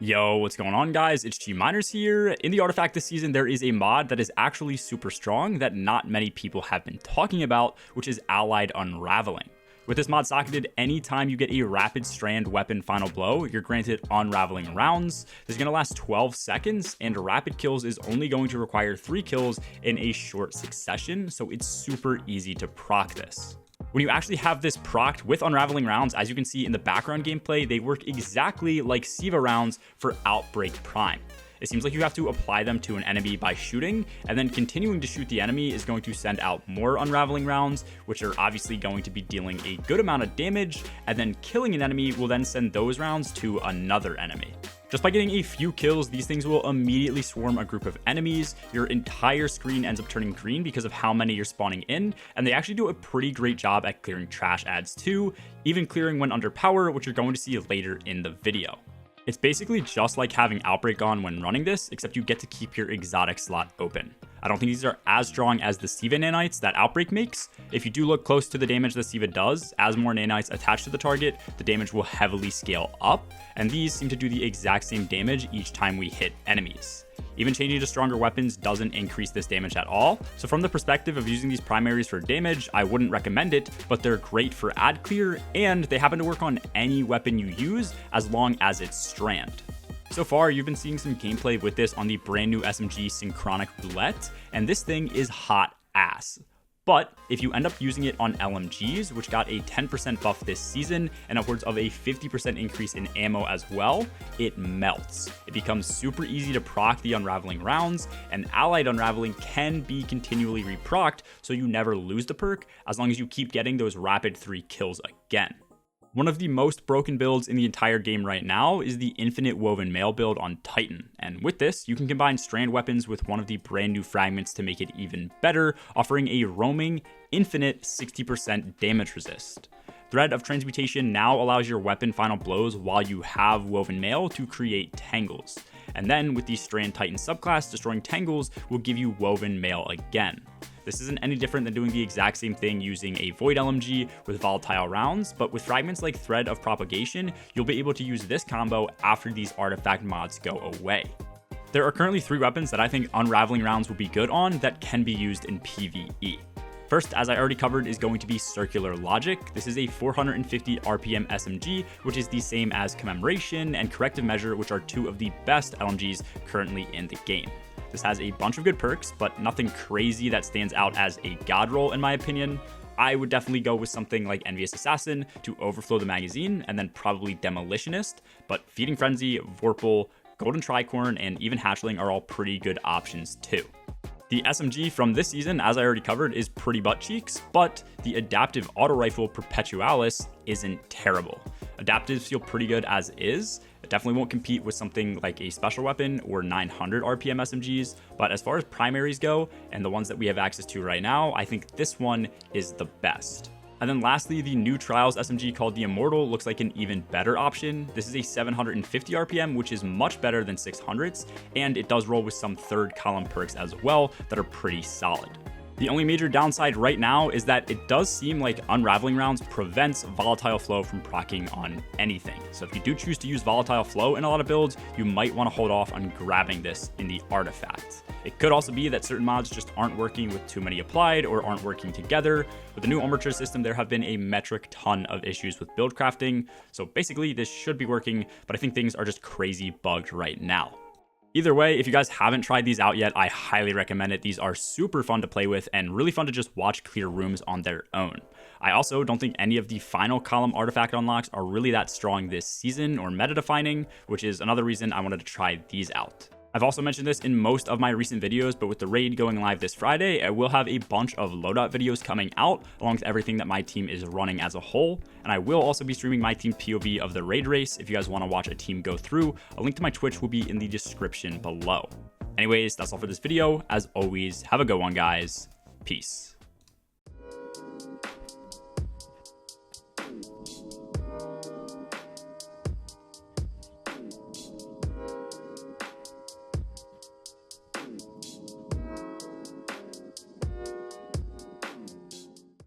Yo, what's going on, guys? It's G Miners here. In the artifact this season, there is a mod that is actually super strong that not many people have been talking about, which is allied unraveling. With this mod socketed, anytime you get a rapid strand weapon final blow, you're granted unraveling rounds. This is going to last 12 seconds, and rapid kills is only going to require 3 kills in a short succession, so it's super easy to proc this. When you actually have this procced with unraveling rounds, as you can see in the background gameplay, they work exactly like Siva rounds for Outbreak Prime. It seems like you have to apply them to an enemy by shooting, and then continuing to shoot the enemy is going to send out more unraveling rounds, which are obviously going to be dealing a good amount of damage, and then killing an enemy will then send those rounds to another enemy. Just by getting a few kills, these things will immediately swarm a group of enemies. Your entire screen ends up turning green because of how many you're spawning in, and they actually do a pretty great job at clearing trash ads too, even clearing when under power, which you're going to see later in the video. It's basically just like having Outbreak on when running this, except you get to keep your exotic slot open. I don't think these are as strong as the Siva nanites that Outbreak makes. If you do look close to the damage that Siva does, as more nanites attach to the target, the damage will heavily scale up, and these seem to do the exact same damage each time we hit enemies. Even changing to stronger weapons doesn't increase this damage at all, so from the perspective of using these primaries for damage, I wouldn't recommend it, but they're great for ad clear, and they happen to work on any weapon you use as long as it's Strand. So far, you've been seeing some gameplay with this on the brand new SMG Synchronic Roulette, and this thing is hot ass. But if you end up using it on LMGs, which got a 10% buff this season and upwards of a 50% increase in ammo as well, it melts. It becomes super easy to proc the unraveling rounds, and allied unraveling can be continually reprocced, so you never lose the perk as long as you keep getting those rapid 3 kills again. One of the most broken builds in the entire game right now is the Infinite Woven Mail build on Titan, and with this, you can combine strand weapons with one of the brand new fragments to make it even better, offering a roaming, infinite 60% damage resist. Thread of Transmutation now allows your weapon final blows while you have Woven Mail to create tangles, and then with the Strand Titan subclass, destroying tangles will give you Woven Mail again. This isn't any different than doing the exact same thing using a Void LMG with volatile rounds, but with fragments like Thread of Propagation, you'll be able to use this combo after these artifact mods go away. There are currently 3 weapons that I think unraveling rounds will be good on that can be used in PvE. First, as I already covered, is going to be Circular Logic. This is a 450 RPM SMG, which is the same as Commemoration and Corrective Measure, which are 2 of the best LMGs currently in the game. This has a bunch of good perks, but nothing crazy that stands out as a godroll in my opinion. I would definitely go with something like Envious Assassin to overflow the magazine, and then probably Demolitionist, but Feeding Frenzy, Vorpal, Golden Tricorn, and even Hatchling are all pretty good options too. The SMG from this season, as I already covered, is pretty butt cheeks, but the adaptive auto rifle Perpetualis isn't terrible. Adaptives feel pretty good as is. It definitely won't compete with something like a special weapon or 900 RPM SMGs, but as far as primaries go, and the ones that we have access to right now, I think this one is the best. And then lastly, the new Trials SMG called the Immortal looks like an even better option. This is a 750 RPM, which is much better than 600s, and it does roll with some third column perks as well that are pretty solid. The only major downside right now is that it does seem like unraveling rounds prevents volatile flow from proccing on anything. So if you do choose to use volatile flow in a lot of builds, you might want to hold off on grabbing this in the artifact. It could also be that certain mods just aren't working with too many applied or aren't working together. With the new armature system, there have been a metric ton of issues with build crafting. So basically this should be working, but I think things are just crazy bugged right now. Either way, if you guys haven't tried these out yet, I highly recommend it. These are super fun to play with and really fun to just watch clear rooms on their own. I also don't think any of the final column artifact unlocks are really that strong this season or meta defining, which is another reason I wanted to try these out. I've also mentioned this in most of my recent videos, but with the raid going live this Friday, I will have a bunch of loadout videos coming out along with everything that my team is running as a whole. And I will also be streaming my team POV of the raid race if you guys want to watch a team go through. A link to my Twitch will be in the description below. Anyways, that's all for this video. As always, have a good one, guys. Peace.